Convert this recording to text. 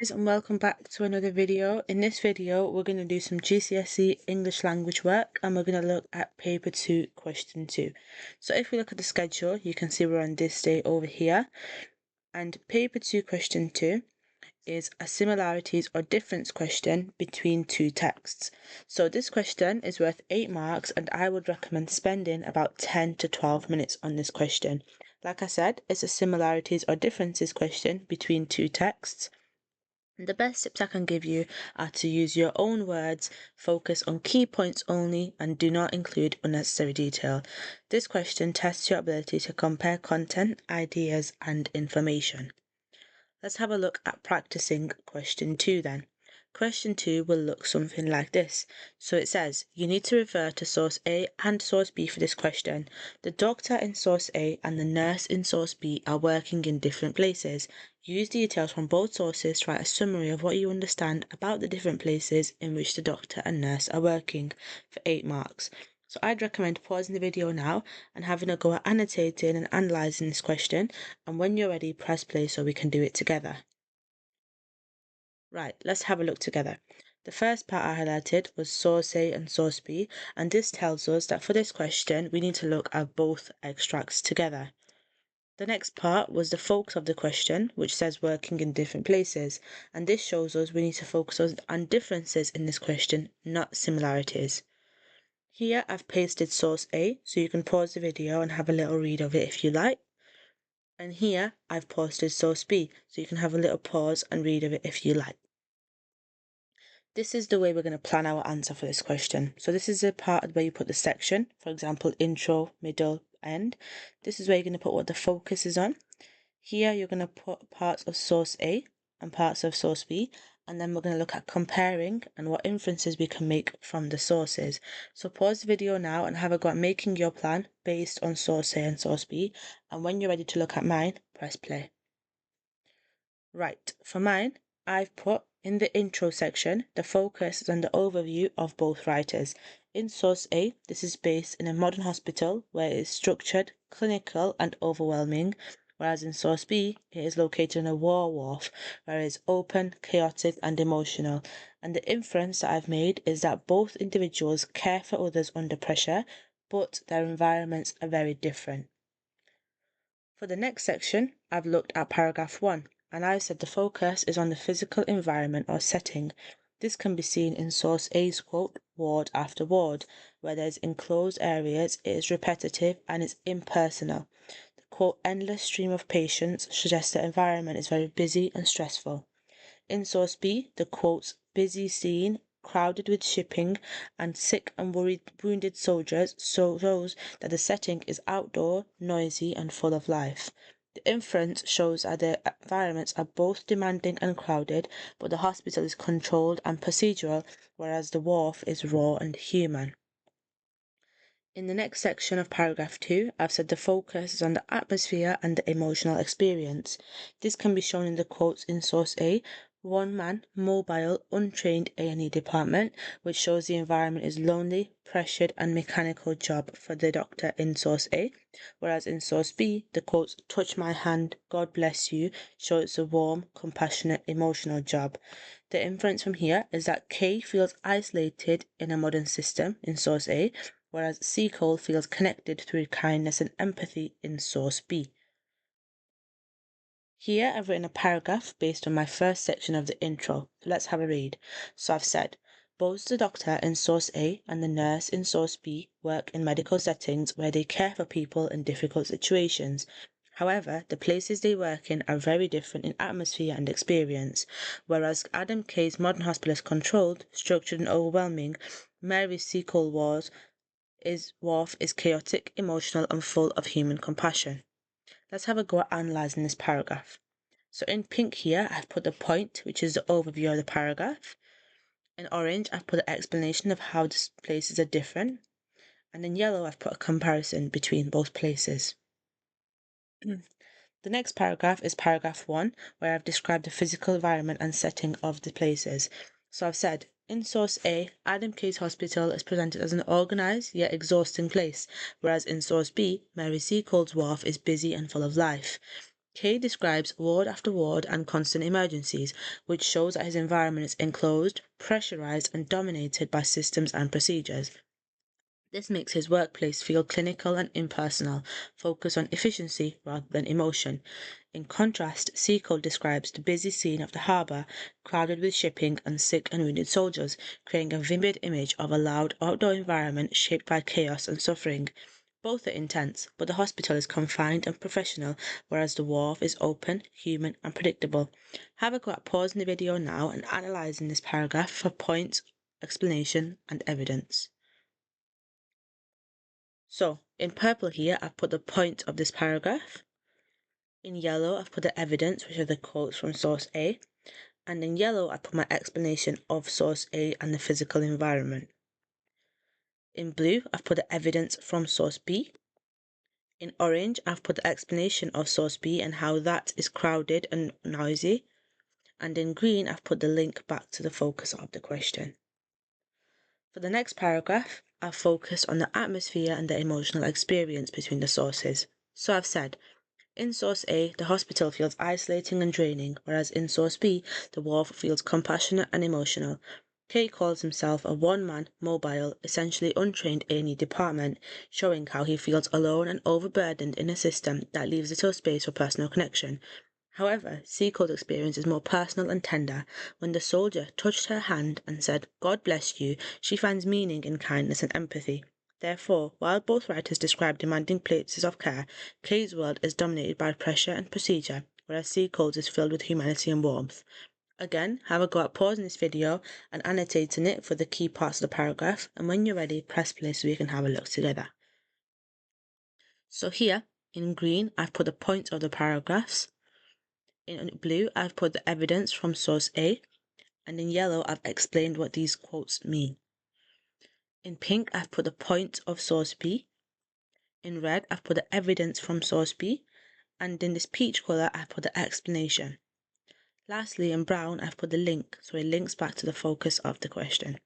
Guys, and welcome back to another video. In this video we're going to do some GCSE English language work and we're going to look at paper 2 question 2. So if we look at the schedule, you can see we're on this day over here, and paper 2 question 2 is a similarities or difference question between two texts. So this question is worth 8 marks and I would recommend spending about 10 to 12 minutes on this question. Like I said, it's a similarities or differences question between two texts. The best tips I can give you are to use your own words, focus on key points only, and do not include unnecessary detail. This question tests your ability to compare content, ideas, and information. Let's have a look at practicing question 2 then. Question 2 will look something like this. So it says, you need to refer to source A and source B for this question. The doctor in source A and the nurse in source B are working in different places. Use details from both sources to write a summary of what you understand about the different places in which the doctor and nurse are working for 8 marks. So I'd recommend pausing the video now and having a go at annotating and analysing this question, and when you're ready, press play so we can do it together. Right, let's have a look together. The first part I highlighted was source A and source B, and this tells us that for this question we need to look at both extracts together. The next part was the focus of the question, which says working in different places, and this shows us we need to focus on differences in this question, not similarities. Here I've pasted source A, so you can pause the video and have a little read of it if you like. And here I've posted source B, so you can have a little pause and read of it if you like. This is the way we're going to plan our answer for this question. So this is the part where you put the section, for example, intro, middle, end. This is where you're going to put what the focus is on. Here you're going to put parts of source A and parts of source B, and then we're going to look at comparing and what inferences we can make from the sources. So pause the video now and have a go at making your plan based on source A and source B, and when you're ready to look at mine, press play. Right, for mine, I've put in the intro section, the focus is on the overview of both writers. In source A, this is based in a modern hospital where it is structured, clinical and overwhelming, whereas in source B, it is located in a war wharf where it is open, chaotic and emotional. And the inference that I've made is that both individuals care for others under pressure, but their environments are very different. For the next section, I've looked at paragraph 1. And I said the focus is on the physical environment or setting. This can be seen in source A's quote, ward after ward, where there's enclosed areas, it is repetitive and it's impersonal. The quote, endless stream of patients suggests the environment is very busy and stressful. In source B, the quotes, busy scene, crowded with shipping and sick and wounded soldiers, shows that the setting is outdoor, noisy and full of life. The inference shows that the environments are both demanding and crowded, but the hospital is controlled and procedural, whereas the wharf is raw and human. In the next section of paragraph 2, I've said the focus is on the atmosphere and the emotional experience. This can be shown in the quotes in source A, one man, mobile, untrained A&E department, which shows the environment is lonely, pressured and mechanical job for the doctor in source A, whereas in source B, the quotes, touch my hand, God bless you, show it's a warm, compassionate, emotional job. The inference from here is that K feels isolated in a modern system in source A, whereas C. Cole feels connected through kindness and empathy in source B. Here I've written a paragraph based on my first section of the intro. Let's have a read. So I've said, both the doctor in source A and the nurse in source B work in medical settings where they care for people in difficult situations. However, the places they work in are very different in atmosphere and experience. Whereas Adam K's modern hospital is controlled, structured and overwhelming, Mary C. Cole wharf is chaotic, emotional and full of human compassion. Let's have a go at analysing this paragraph. So in pink here, I've put the point, which is the overview of the paragraph. In orange, I've put an explanation of how the places are different. And in yellow, I've put a comparison between both places. The next paragraph is paragraph 1, where I've described the physical environment and setting of the places. So I've said, in source A, Adam K's hospital is presented as an organised yet exhausting place, whereas in source B, Mary C. Cole's wharf is busy and full of life. K describes ward after ward and constant emergencies, which shows that his environment is enclosed, pressurized, and dominated by systems and procedures. This makes his workplace feel clinical and impersonal, focused on efficiency rather than emotion. In contrast, C Code describes the busy scene of the harbour, crowded with shipping and sick and wounded soldiers, creating a vivid image of a loud outdoor environment shaped by chaos and suffering. Both are intense, but the hospital is confined and professional, whereas the wharf is open, human, and predictable. Have a go at pausing the video now and analysing this paragraph for points, explanation, and evidence. So, in purple here, I've put the point of this paragraph. In yellow, I've put the evidence, which are the quotes from source A. And in yellow, I put my explanation of source A and the physical environment. In blue, I've put the evidence from source B. In orange, I've put the explanation of source B and how that is crowded and noisy. And in green, I've put the link back to the focus of the question. For the next paragraph, I've focused on the atmosphere and the emotional experience between the sources. So I've said, in source A, the hospital feels isolating and draining, whereas in source B, the wharf feels compassionate and emotional. K calls himself a one-man, mobile, essentially untrained A&E department, showing how he feels alone and overburdened in a system that leaves little space for personal connection. However, Seacole's experience is more personal and tender. When the soldier touched her hand and said, "God bless you," she finds meaning in kindness and empathy. Therefore, while both writers describe demanding places of care, Kay's world is dominated by pressure and procedure, whereas Seacole's is filled with humanity and warmth. Again, have a go at pausing this video and annotating it for the key parts of the paragraph, and when you're ready, press play so we can have a look together. So here, in green, I've put the points of the paragraphs. In blue, I've put the evidence from source A, and in yellow, I've explained what these quotes mean. In pink, I've put the point of source B. In red, I've put the evidence from source B, and in this peach colour, I've put the explanation. Lastly, in brown, I've put the link, so it links back to the focus of the question.